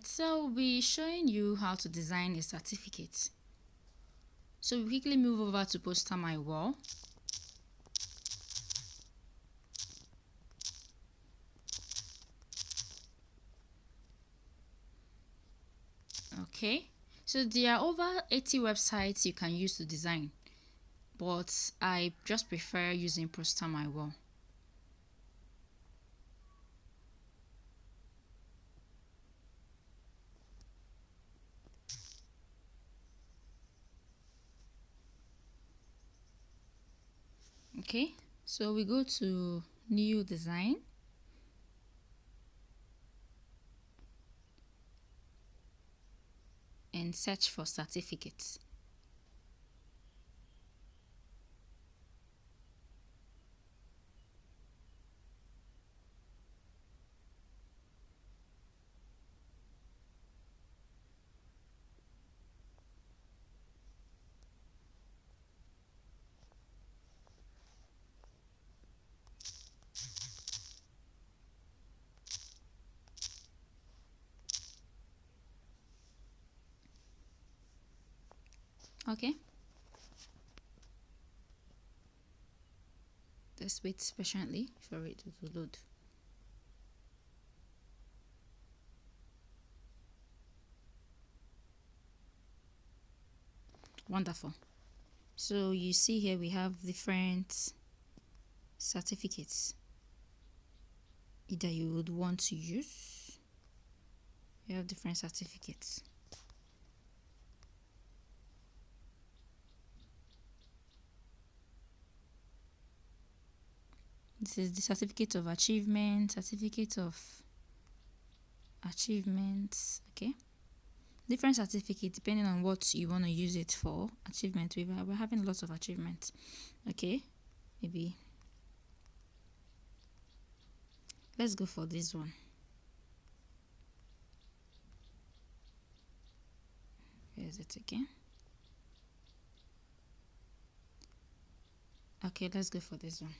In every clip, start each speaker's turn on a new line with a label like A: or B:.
A: so we'll be showing you how to design a certificate. So we quickly move over to Poster My Wall. Okay, so there are over 80 websites you can use to design, but I just prefer using Poster My Wall. Okay, so we go to New Design. And search for certificates. Okay, just wait patiently for it to load. Wonderful. So you see here we have different certificates either you would want to use. You have different certificates. This is the certificate of achievement, certificate of achievements. Okay, different certificate depending on what you want to use it for. Achievement, we're having lots of achievements. Okay, maybe let's go for this one. Here's it again. Okay, let's go for this one.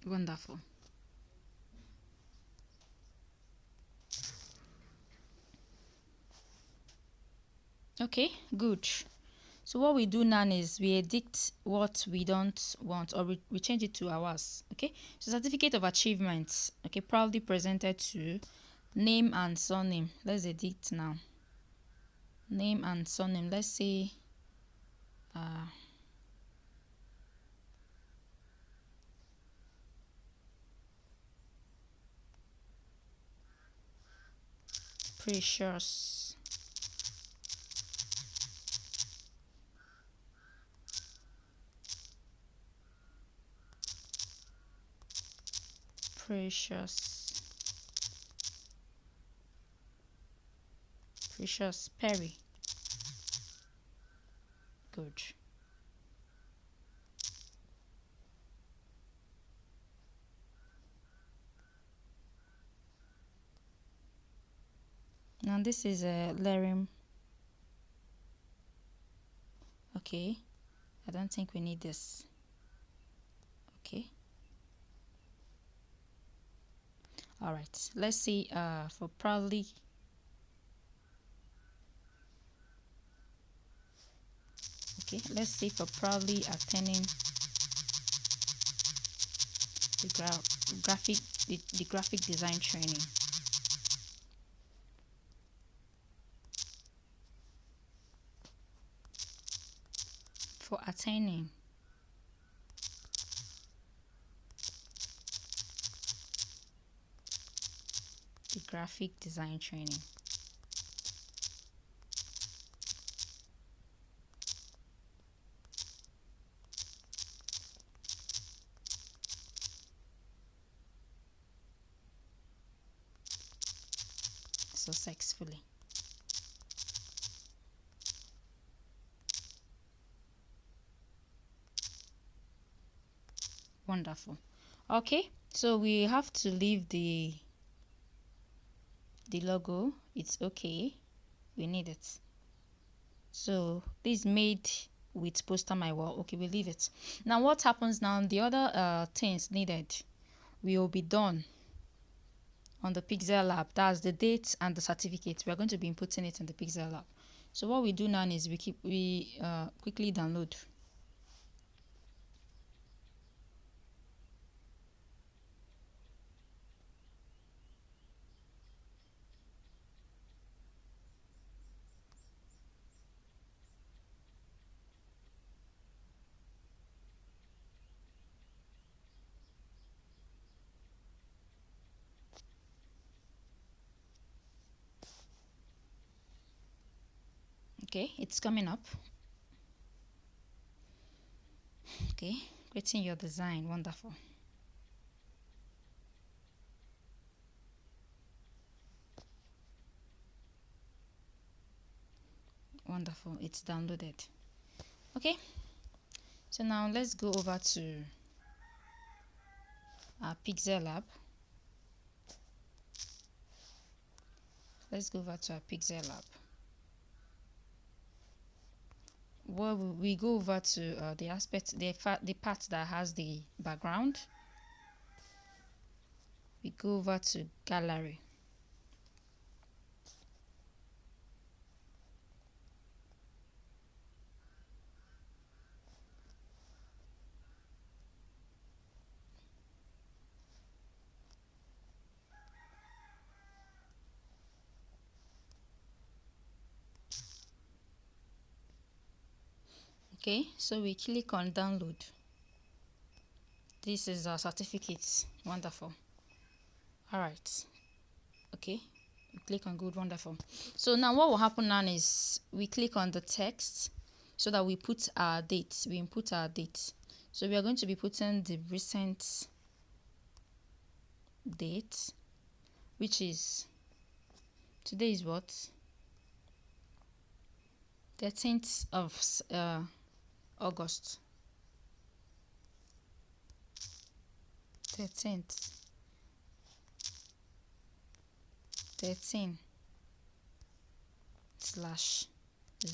A: Wonderful. Okay, good. So what we do now is we edit what we don't want, or we change it to ours. Okay, so certificate of achievement. Okay, proudly presented to name and surname. Let's edit now. Name and surname. Let's say Precious. Precious. Precious Perry. Good. Now this is a Lerim. Okay, I don't think we need this. Okay. All right. Let's see. For proudly. Okay. Let's see for proudly attending the graphic design training. For attaining the graphic design training. Successfully. Wonderful. Okay, so we have to leave the logo. It's okay. We need it. So this is made with Poster My Wall. Okay, we leave it. Now what happens now? The other things needed will be done on the Pixel Lab. That's the date and the certificate. We are going to be inputting it in the Pixel Lab. So what we do now is we quickly download. Okay, it's coming up. Okay, creating your design. Wonderful. Wonderful, it's downloaded. Okay, so now let's go over to our Pixel Lab. Let's go over to our Pixel Lab. Well, we go over to the aspect, the part that has the background. We go over to gallery. Okay, so we click on download. This is our certificate. Wonderful. All right. Okay, we click on good. Wonderful. So now what will happen now is we click on the text so that we put our date. We input our date. So we are going to be putting the recent date, which is, today is what, 13th of August. 13th 13 slash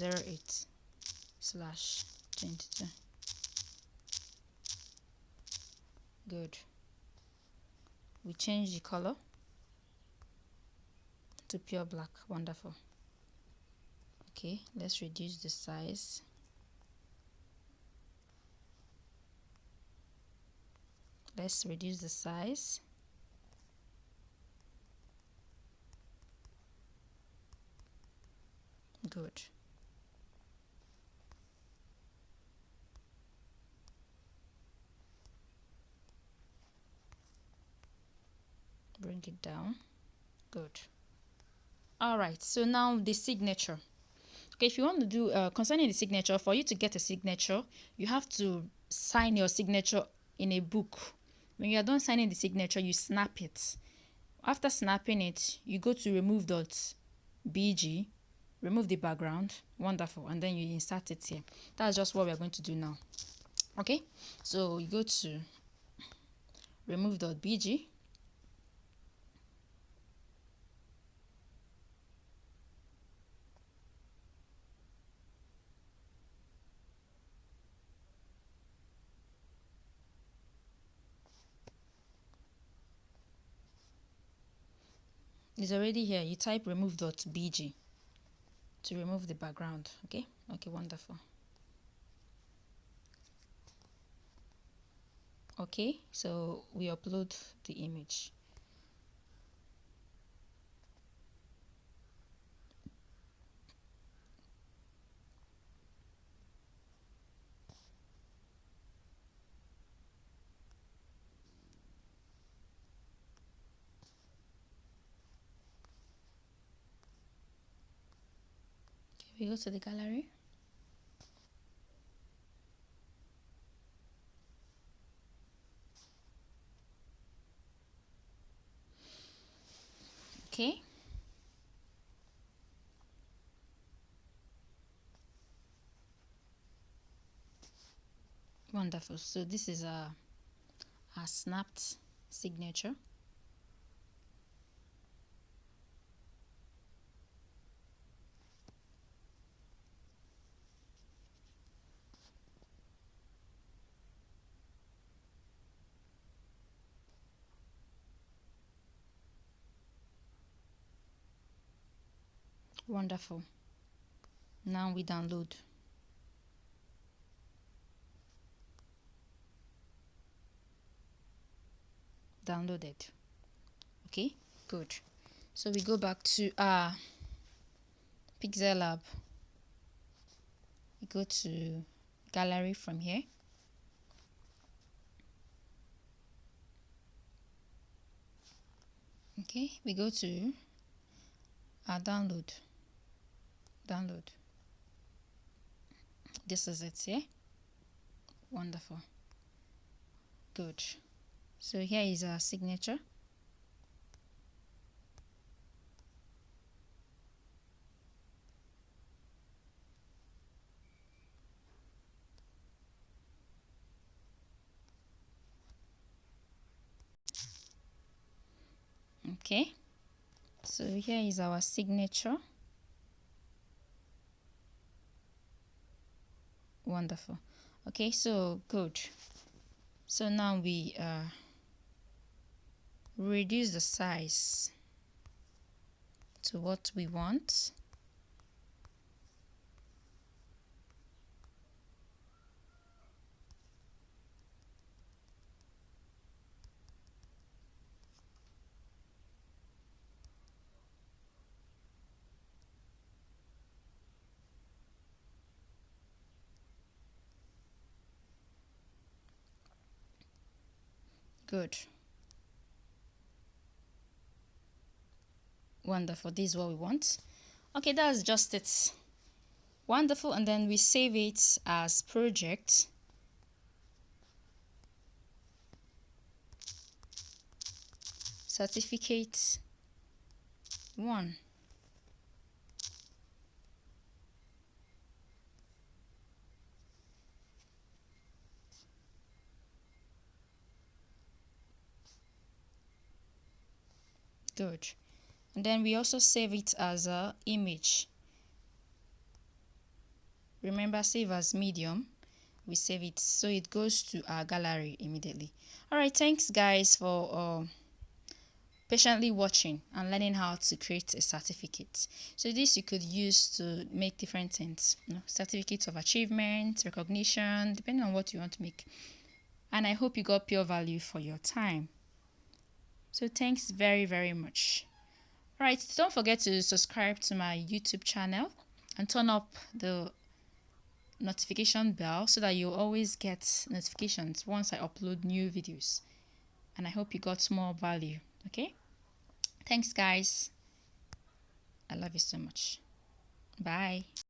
A: 08 slash 22. Good. We change the color to pure black. Wonderful. Okay, let's reduce the size. Let's reduce the size. Good. Bring it down. Good. All right, so now the signature. Okay, if you want to do concerning the signature, for you to get a signature, you have to sign your signature in a book. When you are done signing the signature, you snap it. After snapping it, you go to remove.bg, remove the background. Wonderful. And then you insert it here. That's just what we're going to do now. Okay, so you go to remove.bg. It's already here. You type remove.bg to remove the background. Okay, wonderful. Okay, so we upload the image. Okay, we go to the gallery. Okay. Wonderful. So this is our snapped signature. Wonderful. Now we download. Downloaded. Okay, good. So we go back to our Pixel Lab. We go to gallery from here. Okay, we go to our download. This is it, yeah? Wonderful. Good. So here is our signature. Okay, so here is our signature. Wonderful. Okay, so good. So now we reduce the size to what we want. Good. Wonderful. This is what we want. Okay, that's just it. Wonderful. And then we save it as project. Certificate 1. Good. And then we also save it as a image. Remember, save as medium. We save it so it goes to our gallery immediately. All right, thanks guys for patiently watching and learning how to create a certificate. So this you could use to make different things, certificates of achievement, recognition, depending on what you want to make. And I hope you got pure value for your time. So thanks very, very much. All right, don't forget to subscribe to my YouTube channel and turn up the notification bell so that you'll always get notifications once I upload new videos. And I hope you got more value. Okay, thanks guys. I love you so much. Bye.